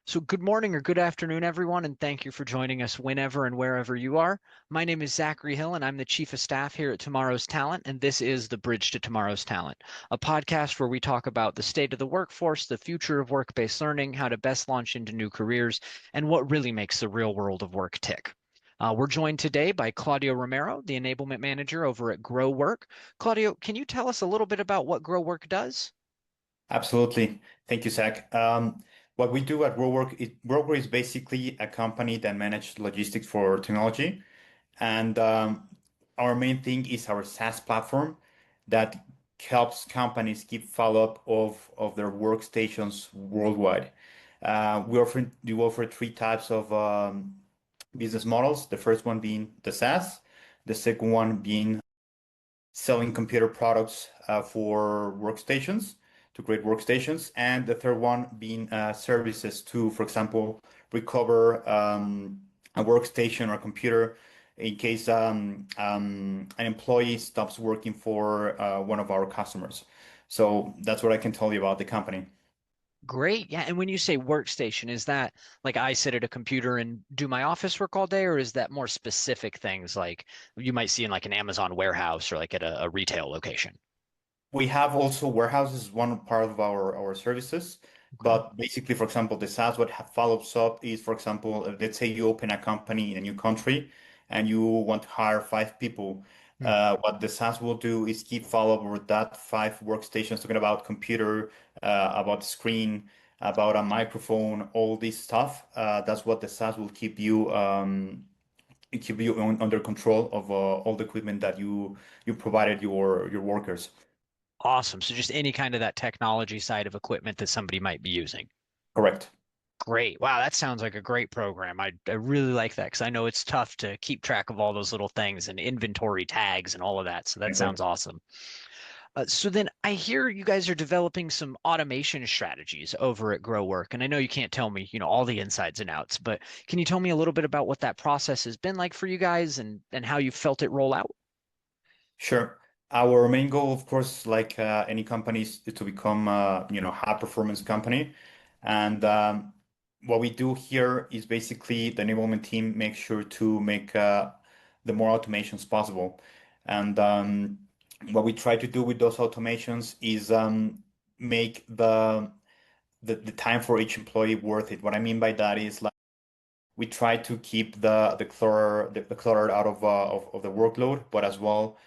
So, good morning or good afternoon, everyone, and thank you for joining us whenever and wherever you are. My name is Zachary Hill, and I'm the Chief of Staff here at Tomorrow's Talent, and this is The Bridge to Tomorrow's Talent, a podcast where we talk about the state of the workforce, the future of work-based learning, how to best launch into new careers, and what really makes the real world of work tick. We're joined today by Claudio Romero, the Enablement Manager over at GroWrk. Claudio, can you tell us a little bit about what GroWrk does? Absolutely. Thank you, Zach. What we do at GroWrk is basically a company that manages logistics for technology. And our main thing is our SaaS platform that helps companies keep follow-up of their workstations worldwide. We offer three types of business models. The first one being the SaaS, the second one being selling computer products for workstations to create workstations, and the third one being services to, for example, recover a workstation or a computer in case an employee stops working for one of our customers. So that's what I can tell you about the company. Great. Yeah. And when you say workstation, is that like I sit at a computer and do my office work all day, or is that more specific things like you might see in like an Amazon warehouse or like at a retail location? We have also warehouses, one part of our services. Okay. But basically, for example, the SaaS what follows up is, for example, let's say you open a company in a new country and you want to hire five people. Hmm. What the SaaS will do is keep follow up with that five workstations, talking about computer, about screen, about a microphone, all this stuff. That's what the SaaS will keep you under control of all the equipment that you provided your workers. Awesome. So just any kind of that technology side of equipment that somebody might be using. Correct. Great. Wow, that sounds like a great program. I really like that because I know it's tough to keep track of all those little things and inventory tags and all of that. So that Exactly. sounds awesome. So then I hear you guys are developing some automation strategies over at GroWrk, and I know you can't tell me, all the insides and outs, but can you tell me a little bit about what that process has been like for you guys and how you felt it roll out? Sure. Our main goal, of course, like any company, is to become high performance company. And what we do here is basically the enablement team makes sure to make the more automations possible. And what we try to do with those automations is make the time for each employee worth it. What I mean by that is like we try to keep the clutter out of the workload, but as well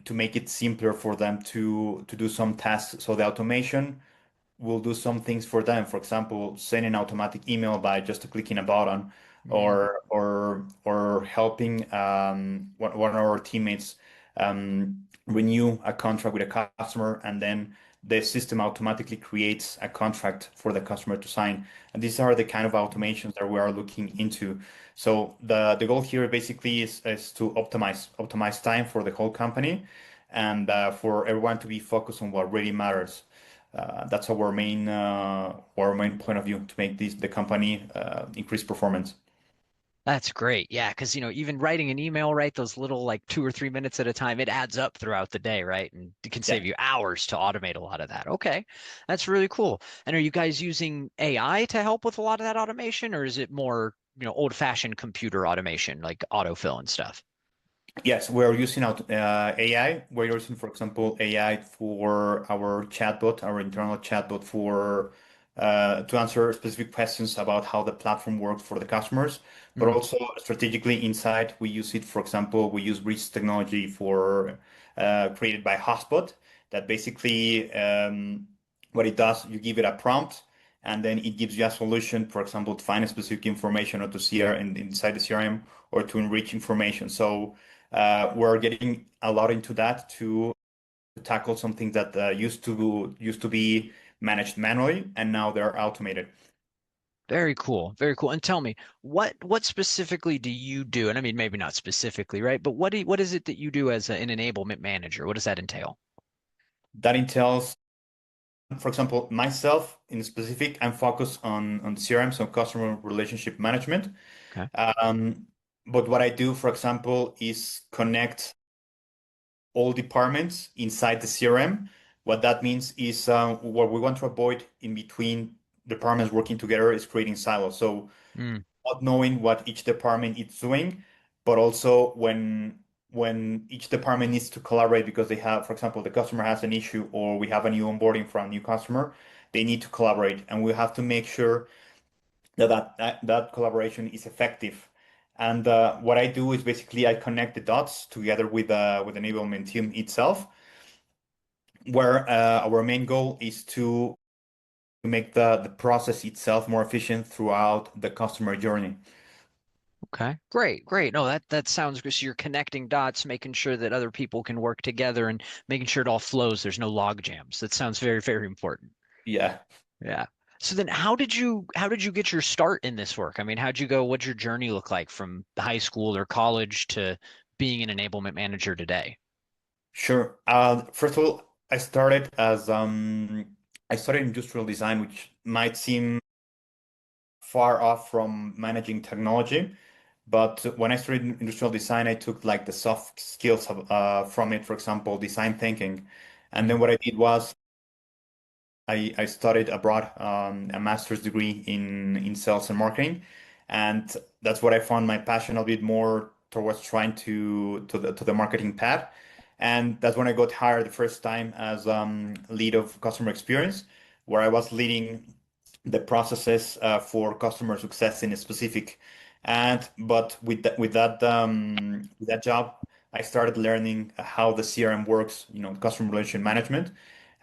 to make it simpler for them to do some tasks. So the automation will do some things for them. For example, send an automatic email by just clicking a button, Mm, or helping one of our teammates renew a contract with a customer, and then the system automatically creates a contract for the customer to sign. And these are the kind of automations that we are looking into. So the goal here basically is to optimize time for the whole company and for everyone to be focused on what really matters. That's our main point of view to make the company increase performance. that's great. Yeah, because even writing an email, right, those little like 2 or 3 minutes at a time, it adds up throughout the day, right? And it can Yeah. save you hours to automate a lot of that. Okay, that's really cool. And are you guys using AI to help with a lot of that automation, or is it more, old-fashioned computer automation like autofill and stuff? Yes, we're using AI. We're using, for example, AI for our chatbot, our internal chatbot for to answer specific questions about how the platform works for the customers. But Mm, also strategically inside, we use it. For example, we use Bridge technology for created by Hotspot. That basically what it does, you give it a prompt, and then it gives you a solution. For example, to find a specific information or to CR inside the CRM or to enrich information. So we're getting a lot into that to tackle something that used to be managed manually, and now they're automated. very cool, very cool. And tell me, what specifically do you do? And I mean, maybe not specifically, right? But what is it that you do as an enablement manager? What does that entail? That entails, for example, myself in specific, I'm focused on CRM, so customer relationship management. Okay. Um, but what I do, for example, is connect all departments inside the CRM. What that means is what we want to avoid in between departments working together is creating silos. So Mm, not knowing what each department is doing, but also when each department needs to collaborate because they have, for example, the customer has an issue or we have a new onboarding from a new customer, they need to collaborate, and we have to make sure that collaboration is effective. And what I do is basically I connect the dots together with the enablement team itself, where our main goal is to make the process itself more efficient throughout the customer journey. okay. Great, great. No, that sounds good. So you're connecting dots, making sure that other people can work together and making sure it all flows. There's no log jams. That sounds very, very important. Yeah. Yeah. So then how did you get your start in this work? I mean, how'd you go? What's your journey look like from high school or college to being an enablement manager today? Sure. First of all, I studied industrial design, which might seem far off from managing technology. But when I studied industrial design, I took like the soft skills from it, for example, design thinking. And Mm, then what I did was I studied abroad, a master's degree in sales and marketing, and that's what I found my passion a bit more towards trying to the marketing path. And that's when I got hired the first time as lead of customer experience, where I was leading the processes for customer success in a specific. And but with that job, I started learning how the CRM works, customer relation management,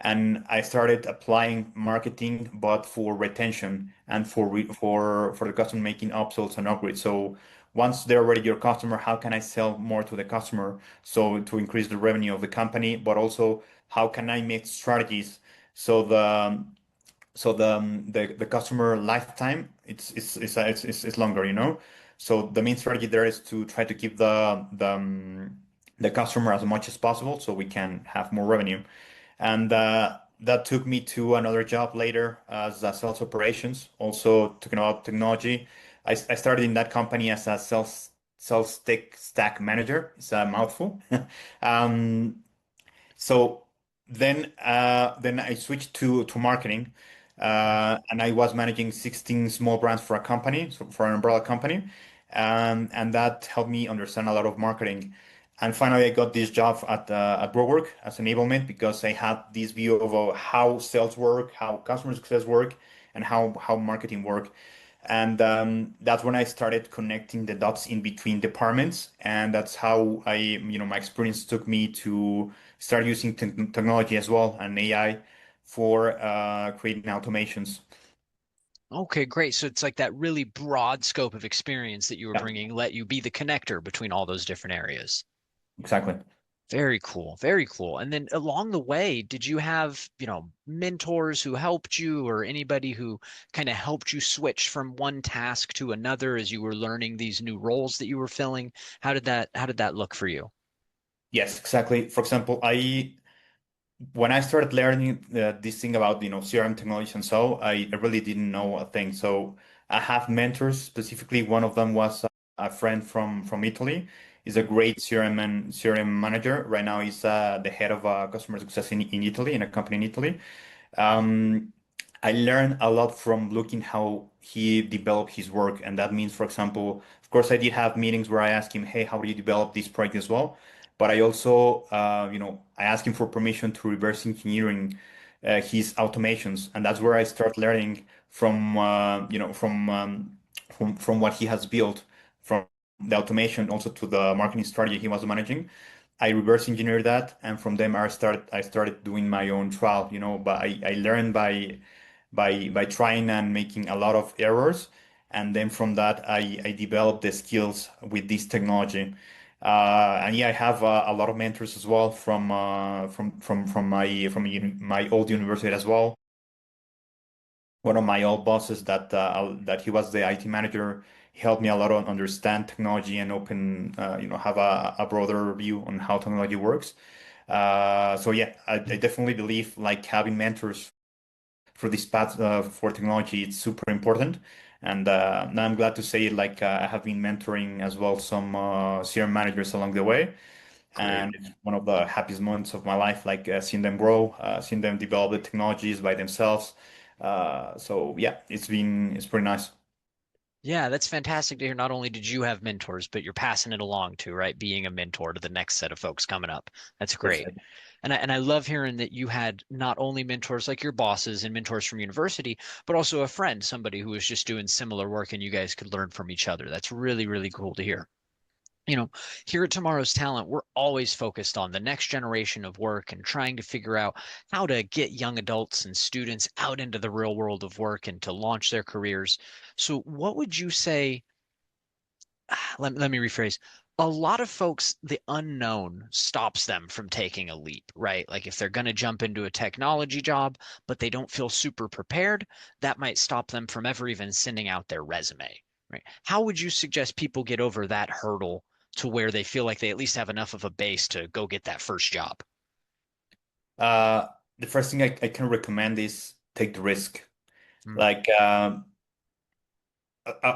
and I started applying marketing, but for retention and for the customer making upsells and upgrades. So once they're already your customer, how can I sell more to the customer? So to increase the revenue of the company, but also how can I make strategies so the customer lifetime it's longer, So the main strategy there is to try to keep the customer as much as possible so we can have more revenue. And that took me to another job later as a sales operations, also talking about technology. I started in that company as a sales tech stack manager. It's a mouthful. Um, so then I switched to marketing, and I was managing 16 small brands for a company, so for an umbrella company, and that helped me understand a lot of marketing. And finally, I got this job at GroWrk as enablement because I had this view of how sales work, how customer success work, and how marketing work. And that's when I started connecting the dots in between departments, and that's how my experience took me to start using technology as well and AI for creating automations. okay, great. So it's like that really broad scope of experience that you were Yeah, bringing let you be the connector between all those different areas. exactly. Very cool. Very cool. And then along the way, did you have, mentors who helped you or anybody who kind of helped you switch from one task to another as you were learning these new roles that you were filling? How did that look for you? Yes, exactly. For example, I when I started learning this thing about CRM technology and so I really didn't know a thing. So I have mentors. Specifically, one of them was a friend from Italy. He's a great CRM manager. Right now, he's the head of customer success in Italy in a company in Italy. Um, I learned a lot from looking how he developed his work, and that means, for example, of course, I did have meetings where I asked him, "Hey, how do you develop this project as well?" But I also, I asked him for permission to reverse engineering his automations, and that's where I start learning from what he has built, from the automation also to the marketing strategy he was managing. I reverse engineered that, and from them I started doing my own trial, but I learned by trying and making a lot of errors, and then from that I developed the skills with this technology. And yeah, I have a lot of mentors as well from my old university as well. One of my old bosses that he was the IT manager. He helped me a lot on understand technology and have a broader view on how technology works. So yeah, I definitely believe like having mentors for this path for technology it's super important. And now I'm glad to say like I have been mentoring as well some CRM managers along the way, Great. and it's one of the happiest moments of my life, like seeing them grow, seeing them develop the technologies by themselves, So yeah, it's pretty nice. Yeah, that's fantastic to hear. Not only did you have mentors, but you're passing it along to, right? Being a mentor to the next set of folks coming up. That's great. Perfect. And I love hearing that you had not only mentors like your bosses and mentors from university, but also a friend, somebody who was just doing similar work and you guys could learn from each other. That's really, really cool to hear. You know, here at Tomorrow's Talent, we're always focused on the next generation of work and trying to figure out how to get young adults and students out into the real world of work and to launch their careers. So, what would you say? Let me rephrase. A lot of folks, the unknown stops them from taking a leap, right? Like if they're going to jump into a technology job, but they don't feel super prepared, that might stop them from ever even sending out their resume, right? How would you suggest people get over that hurdle to where they feel like they at least have enough of a base to go get that first job? Uh, the first thing I can recommend is take the risk. Mm, Like I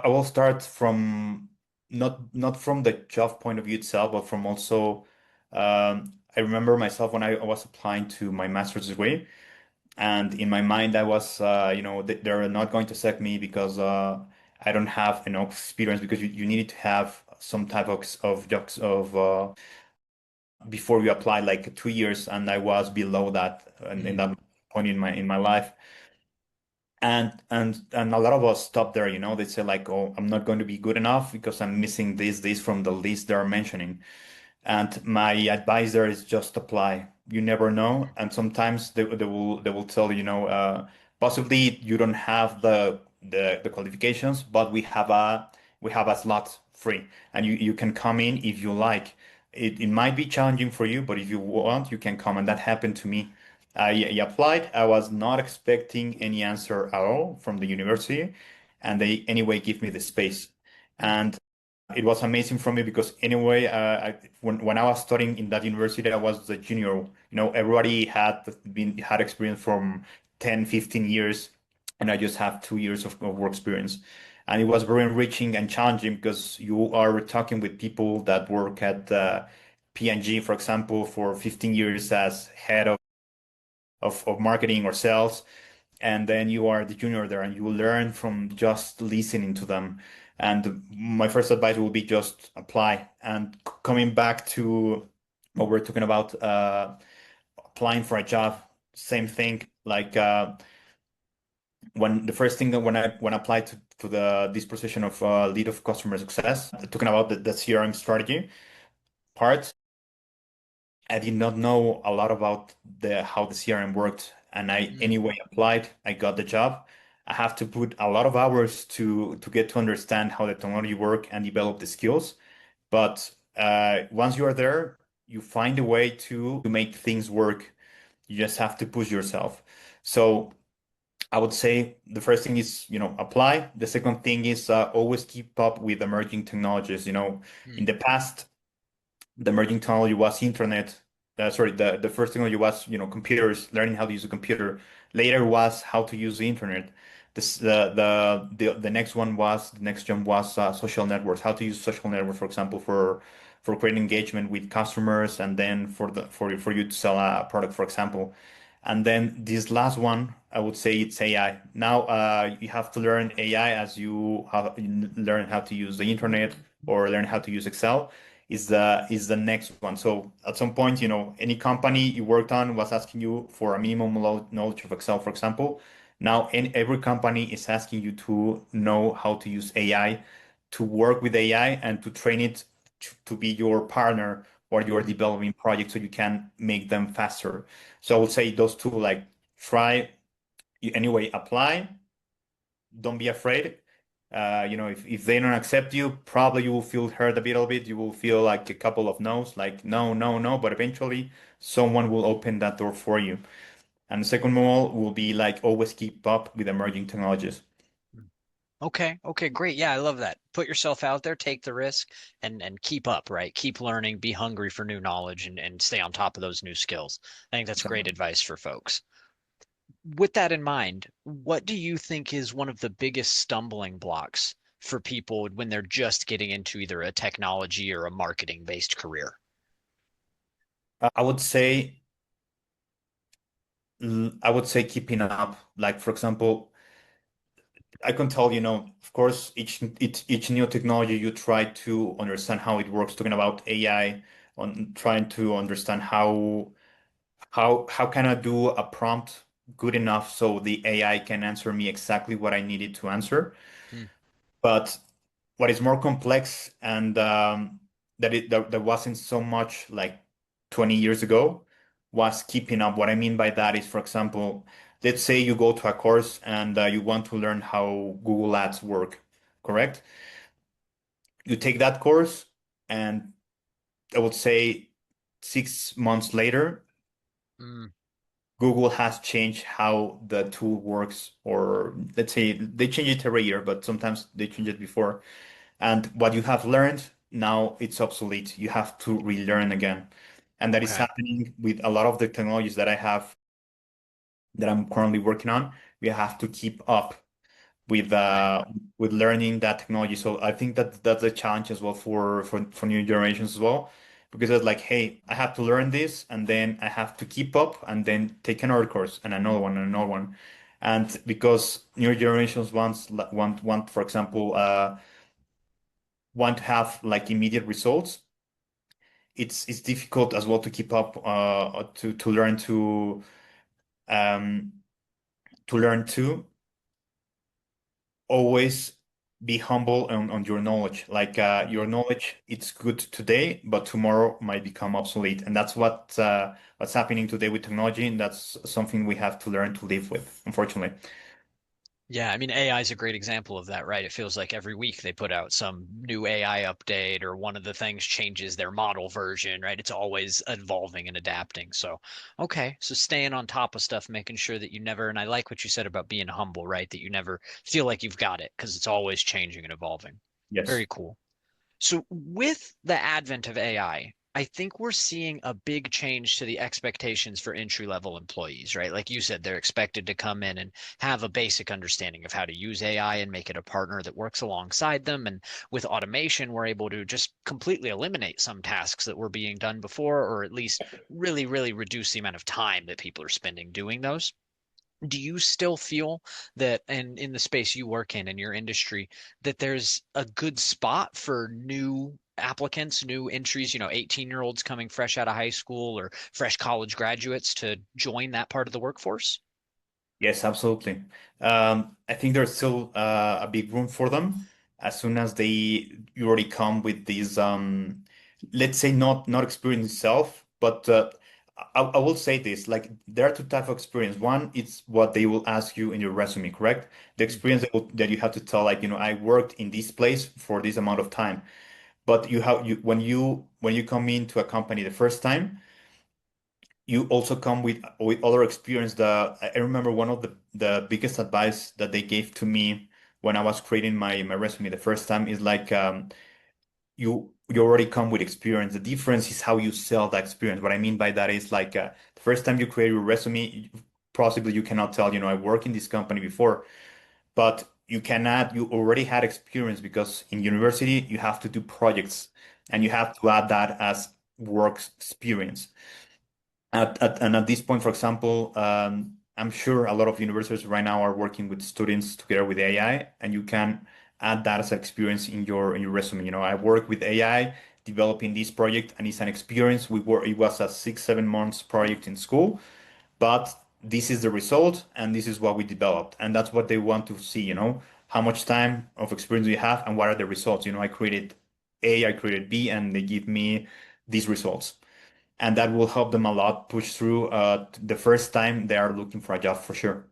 will start from not from the job point of view itself, but from also I remember myself when I was applying to my master's degree, and in my mind I was they're not going to select me because I don't have enough experience because you needed to have some type of jobs of before you apply like 2 years, and I was below that in mm, that point in my life. And a lot of us stop there, they say like, oh, I'm not going to be good enough because I'm missing this from the list they're mentioning. And my advice there is just apply. You never know. And sometimes they will tell you, possibly you don't have the qualifications, but we have a slot free, and you can come in if you like. It might be challenging for you, but if you want, you can come. And that happened to me. I applied. I was not expecting any answer at all from the university, and they anyway give me the space. mm, And it was amazing for me because anyway, when I was studying in that university, I was the junior. Everybody had experience from 10, 15 years, and I just have 2 years of work experience. And it was very enriching and challenging because you are talking with people that work at P&G, for example, for 15 years as head of marketing or sales, and then you are the junior there and you learn from just listening to them. And my first advice will be just apply. And coming back to what we're talking about, applying for a job, same thing. Like when the first thing that when I applied to this position of lead of customer success, talking about the CRM strategy part, I did not know a lot about the how the CRM worked, and I mm, anyway applied. I got the job. I have to put a lot of hours to get to understand how the technology work and develop the skills. But once you are there, you find a way to make things work. You just have to push yourself. So I would say the first thing is, apply. The second thing is always keep up with emerging technologies. In mm, the past, the emerging technology was internet. Sorry, the first technology was, computers, learning how to use a computer. Later was how to use the internet. The next one was the next jump was social networks, how to use social networks, for example, for creating engagement with customers, and then for you to sell a product, for example. And then this last one, I would say it's AI. Now you have to learn AI as you learn how to use the internet or learn how to use Excel is the next one. So at some point, any company you worked on was asking you for a minimum knowledge of Excel, for example. Now, every company is asking you to know how to use AI, to work with AI, and to train it to be your partner or your mm. developing project so you can make them faster. So I would say those two, like try, anyway, apply, don't be afraid. If they don't accept you, probably you will feel hurt a little bit. You will feel like a couple of no's, like no, no, no, but eventually someone will open that door for you. And the second rule will be like always keep up with emerging technologies. Okay, okay, great. Yeah, I love that. Put yourself out there, take the risk, and keep up, right? Keep learning, be hungry for new knowledge, and stay on top of those new skills. I think that's great Exactly. advice for folks. With that in mind, what do you think is one of the biggest stumbling blocks for people when they're just getting into either a technology or a marketing-based career? I would say I would say keeping up. Like for example, I can tell, of course, each new technology you try to understand how it works. Talking about AI, on trying to understand how can I do a prompt good enough so the AI can answer me exactly what I needed to answer. Hmm. But what is more complex and that wasn't so much like 20 years ago was keeping up. What I mean by that is, for example, let's say you go to a course and you want to learn how Google Ads work, correct? You take that course, and I would say 6 months later, Mm, Google has changed how the tool works, or let's say they change it every year, but sometimes they change it before. And what you have learned now it's obsolete. You have to relearn again. And that is okay. happening with a lot of the technologies that I have that I'm currently working on. We have to keep up with Right. learning that technology. So I think that that's a challenge as well for new generations as well. Because it's like, hey, I have to learn this and then I have to keep up and then take another course and another one and another one. And because new generations want, for example, want to have like immediate results, it's difficult as well to keep up um to learn to always be humble on your knowledge. Like Mm. your knowledge, it's good today, but tomorrow might become obsolete. And that's what's happening today with technology, and that's something we have to learn to live with, unfortunately. Yeah, I mean, AI is a great example of that, right? It feels like every week they put out some new AI update or one of the things changes their model version, right? It's always evolving and adapting. So, okay, so staying on top of stuff, making sure that you never, and I like what you said about being humble, right? That you never feel like you've got it because it's always changing and evolving. Yes. Very cool. So with the advent of I think we're seeing a big change to the expectations for entry level employees, right? Like you said, they're expected to come in and have a basic understanding of how to use AI and make it a partner that works alongside them. And with automation, we're able to just completely eliminate some tasks that were being done before, or at least really, really reduce the amount of time that people are spending doing those. Do you still feel that in the space you work in your industry that there's a good spot for new applicants, new entries, 18-year-olds coming fresh out of high school or fresh college graduates to join that part of the workforce? Yes, absolutely. I think there's still a big room for them as soon as you already come with these let's say not experience itself, but I will say this, like there are two types of experience. One, it's what they will ask you in your resume, correct? The Mm. experience that you have to tell, like, I worked in this place for this amount of time. But when you come into a company the first time, you also come with other experience. I remember one of the biggest advice that they gave to me when I was creating my resume the first time is like you already come with experience. The difference is how you sell that experience. What I mean by that is like the first time you create your resume, possibly you cannot tell, I work in this company before, but you already had experience because in university you have to do projects and you Mm. have to add that as work experience. And at this point, for example, I'm sure a lot of universities right now are working with students together with AI, and you can add that as an experience in your resume. I work with AI developing this project, and it's an experience. It was a 6, 7 months project in school, but this is the result, and this is what we developed, and that's what they want to see. How much time of experience do you have, and what are the results? I created A, I created B, and they give me these results, and that will help them a lot push through the first time they are looking for a job for sure.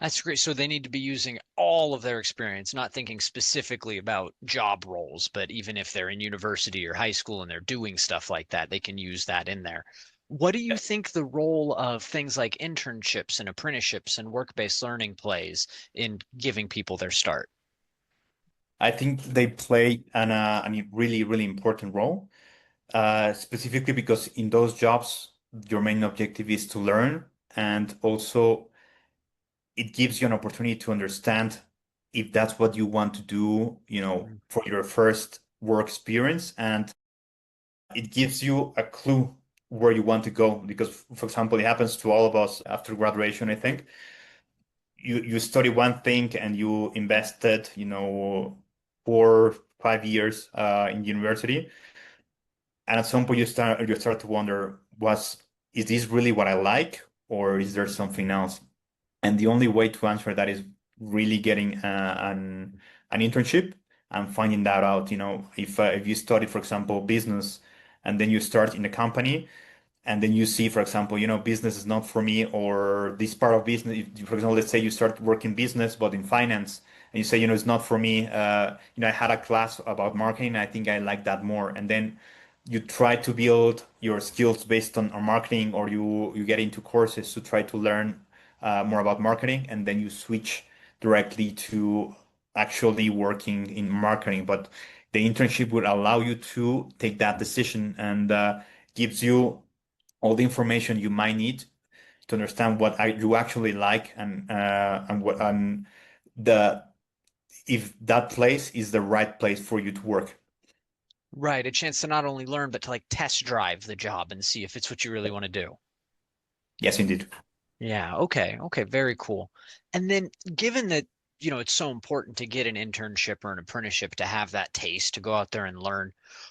That's great. So they need to be using all of their experience, not thinking specifically about job roles, but even if they're in university or high school and they're doing stuff like that, they can use that in there. What do you Yes. think the role of things like internships and apprenticeships and work-based learning plays in giving people their start? I think they play a really, really important role, specifically because in those jobs, your main objective is to learn, and also it gives you an opportunity to understand if that's what you want to do, Mm. for your first work experience, and it gives you a clue. where you want to go. Because, for example, it happens to all of us after graduation, I think. You study one thing and you invested, 4, 5 years in university, and at some point you start to wonder, is this really what I like, or is there something else? And the only way to answer that is really getting an internship and finding that out. If you study, for example, business, and then you start in a company, and then you see, for example, business is not for me, or this part of business, for example, let's say you start working business, but in finance, and you say, it's not for me. I had a class about marketing. I think I like that more. And then you try to build your skills based on marketing, or you get into courses to try to learn more about marketing, and then you switch directly to actually working in marketing. But the internship would allow you to take that decision, and gives you all the information you might need to understand what you actually like, and the if that place is the right place for you to work. Right, a chance to not only learn, but to like test drive the job and see if it's what you really want to do. Yes, indeed. Yeah, okay, okay, very cool. And then given that, it's so important to get an internship or an apprenticeship to have that taste, to go out there and learn,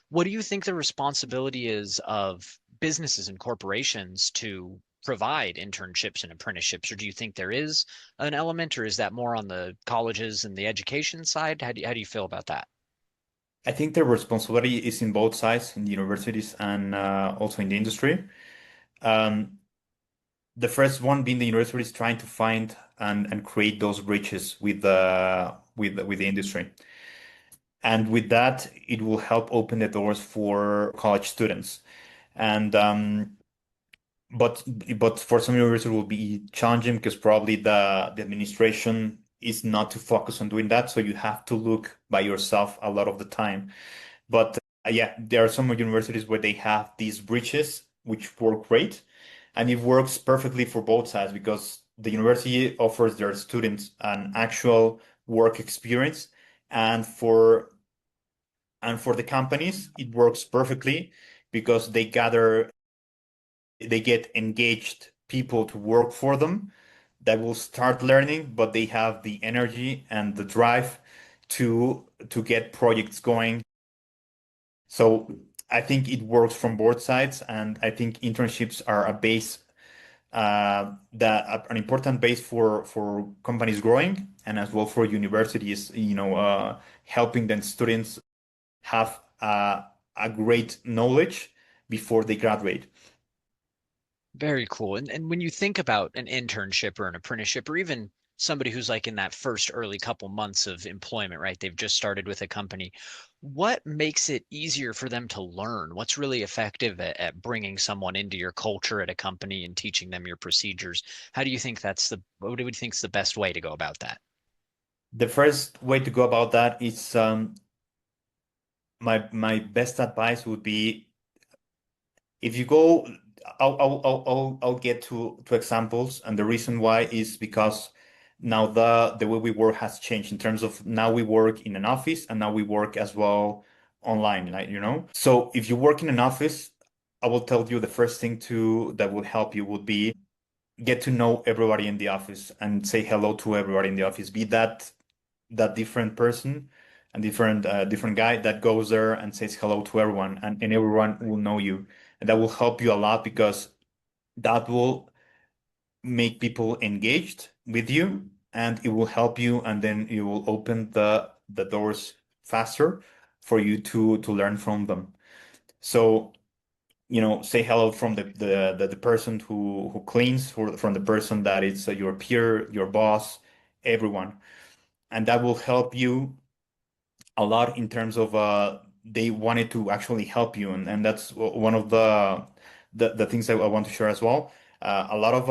what do you think the responsibility is of businesses and corporations to provide internships and apprenticeships? Or do you think there is an element, or is that more on the colleges and the education side? How do you feel about that? I think the responsibility is in both sides, in the universities and also in the industry. Um, the first one being the universities trying to find and create those bridges with the industry. And with that, it will help open the doors for college students. And but but for some universities it will be challenging, because probably the administration is not to focus on doing that. So you have to look by yourself a lot of the time. But yeah, there are some universities where they have these bridges which work great, and it works perfectly for both sides, because the university offers their students an actual work experience, and for the companies it works perfectly, because they get engaged people to work for them that will start learning, but they have the energy and the drive to get projects going. So I think it works from both sides, and I think internships are a base, an important base for companies growing, and as well for universities, helping the students have a great knowledge before they graduate. Very cool. And when you think about an internship or an apprenticeship, or even somebody who's like in that first early couple months of employment, right? They've just started with a company. What makes it easier for them to learn? What's really effective at bringing someone into your culture at a company and teaching them your procedures? How do you think what do you think is the best way to go about that? The first way to go about that is, my best advice would be, if you go, I'll get to examples, and the reason why is because now the way we work has changed, in terms of now we work in an office, and now we work as well online, like. So if you work in an office, I will tell you the first thing that will help you would be get to know everybody in the office and say hello to everybody in the office. Be that different person and different guy that goes there and says hello to everyone, and everyone will know you. And that will help you a lot, because that will make people engaged with you, and it will help you, and then it will open the doors faster for you to learn from them. So, say hello from the person who cleans, from the person that is your peer, your boss, everyone. And that will help you a lot, in terms of they wanted to actually help you, and that's one of the things that I want to share as well. A lot of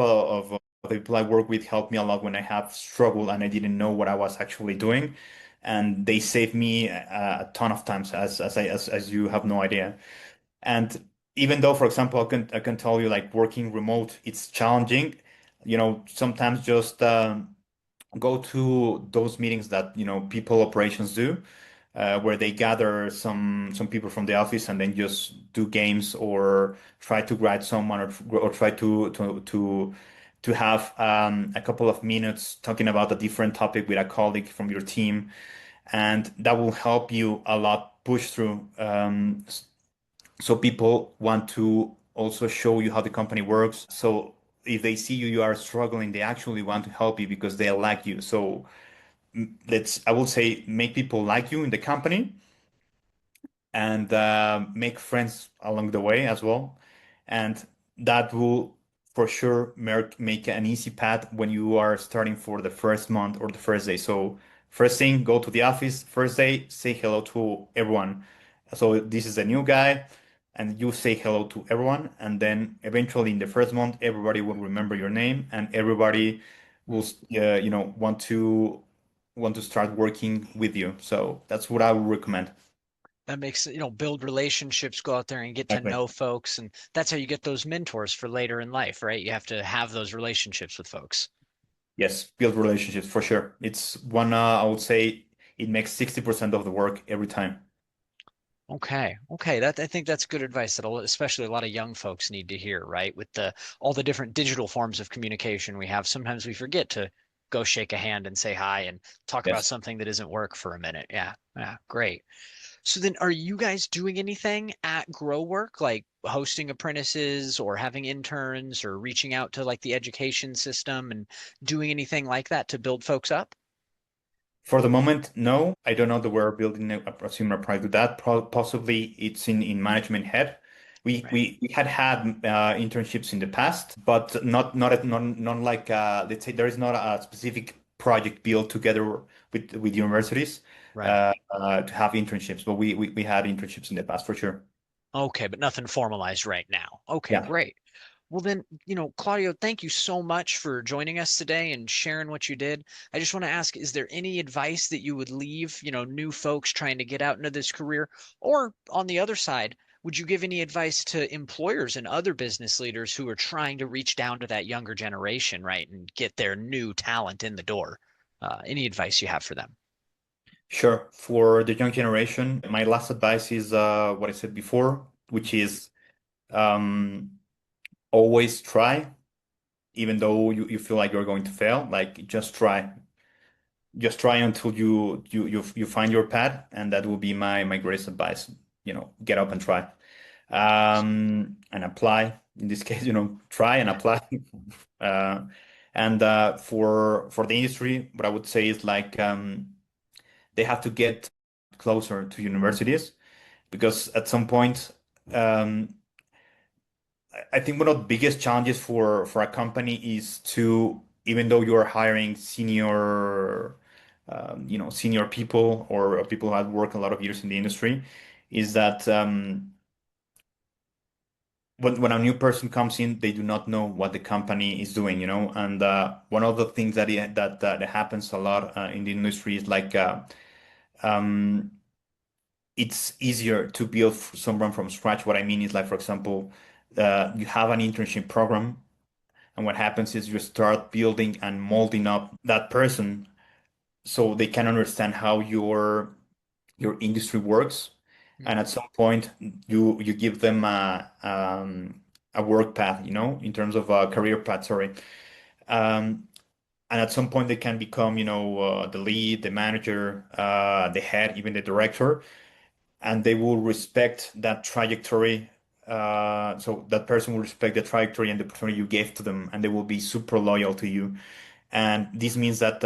the people I work with helped me a lot when I have struggled and I didn't know what I was actually doing, and they saved me a ton of times, as you have no idea. And even though, for example, I can tell you, like, working remote, it's challenging. Sometimes just go to those meetings that people operations do, where they gather some people from the office and then just do games or try to grad someone or try to have a couple of minutes talking about a different topic with a colleague from your team, and that will help you a lot push through. So people want to also show you how the company works. So if they see you are struggling, they actually want to help you because they like you. So I will say, make people like you in the company and make friends along the way as well. And that will for sure make an easy path when you are starting for the first month or the first day. So first thing, go to the office, first day, say hello to everyone. So this is a new guy, and you say hello to everyone, and then eventually in the first month, everybody will remember your name, and everybody will, want to start working with you. So that's what I would recommend. That makes, build relationships, go out there and get to Exactly. know folks. And that's how you get those mentors for later in life, right? You have to have those relationships with folks. Yes, build relationships for sure. It's one, I would say it makes 60% of the work every time. Okay. Okay. That I think that's good advice that especially a lot of young folks need to hear, right? With the all the different digital forms of communication we have, sometimes we forget to go shake a hand and say hi and talk about Yes. something that doesn't work for a minute. Yeah. Yeah. Great. So then are you guys doing anything at GroWrk, like hosting apprentices or having interns or reaching out to like the education system and doing anything like that to build folks up? For the moment, no. I don't know that we're building a similar product to that. Possibly it's in management head. We Right. we we had internships in the past, but not like let's say there is not a specific project built together with universities Right. to have internships. But we had internships in the past for sure. Okay, but nothing formalized right now. Okay, Yeah. great. Well, then, Claudio, thank you so much for joining us today and sharing what you did. I just want to ask, is there any advice that you would leave, new folks trying to get out into this career? Or on the other side, would you give any advice to employers and other business leaders who are trying to reach down to that younger generation, right, and get their new talent in the door? Any advice you have for them? Sure. For the young generation, my last advice is what I said before, which is um, always try, even though you feel like you're going to fail. Like just try. Just try until you find your path, and that will be my greatest advice. Get up and try. And apply. In this case, try and apply. Uh, and for the industry, what I would say is like they have to get closer to universities because at some point, um, I think one of the biggest challenges for a company is to, even though you're hiring senior people or people who have worked a lot of years in the industry, is that when a new person comes in, they do not know what the company is doing. And one of the things that happens a lot in the industry is like um, it's easier to build someone from scratch. What I mean is like, for example, you have an internship program, and what happens is you start building and molding up that person so they can understand how your industry works. And at some point, you give them a work path, in terms of a career path, sorry. Um, and at some point, they can become, the lead, the manager, the head, even the director, and they will respect that trajectory. So that person will respect the trajectory and the opportunity you gave to them, and they will be super loyal to you. And this means that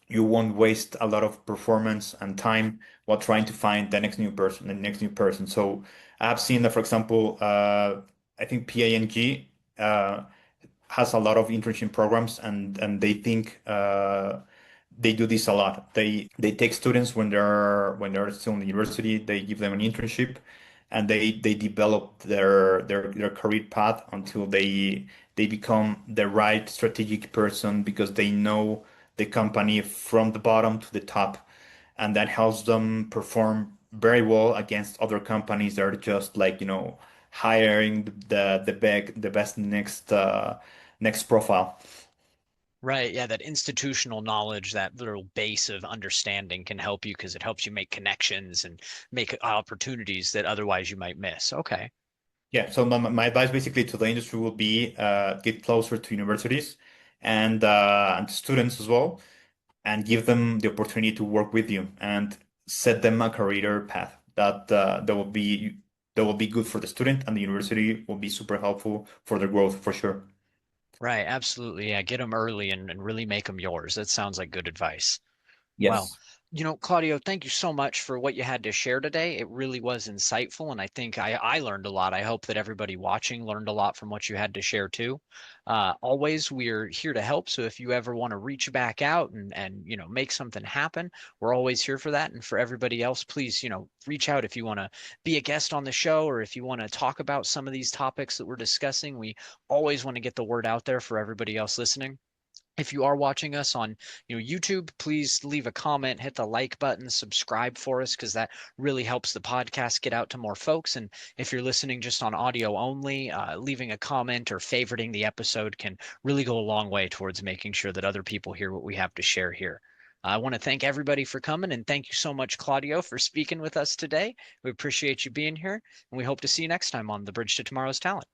you won't waste a lot of performance and time while trying to find the next new person, the next new person. So I've seen that, for example, I think PANG has a lot of internship programs, and they think they do this a lot. They take students when they're still in the university, they give them an internship, and they develop their career path until they become the right strategic person because they know the company from the bottom to the top, and that helps them perform very well against other companies that are just like, hiring the best next profile. Right. Yeah, that institutional knowledge, that little base of understanding can help you because it helps you make connections and make opportunities that otherwise you might miss. Okay. Yeah, so my advice basically to the industry will be get closer to universities and students as well, and give them the opportunity to work with you and set them a career path that will be good for the student, and the university will be super helpful for their growth for sure. Right. Absolutely. Yeah. Get them early and really make them yours. That sounds like good advice. Well, Yes. Claudio, thank you so much for what you had to share today. It really was insightful, and I think I learned a lot. I hope that everybody watching learned a lot from what you had to share too. Always, we're here to help. So if you ever want to reach back out and make something happen, we're always here for that. And for everybody else, please reach out if you want to be a guest on the show or if you want to talk about some of these topics that we're discussing. We always want to get the word out there for everybody else listening. If you are watching us on YouTube, please leave a comment, hit the like button, subscribe for us because that really helps the podcast get out to more folks. And if you're listening just on audio only, leaving a comment or favoriting the episode can really go a long way towards making sure that other people hear what we have to share here. I want to thank everybody for coming and thank you so much, Claudio, for speaking with us today. We appreciate you being here and we hope to see you next time on the Bridge to Tomorrow's Talent.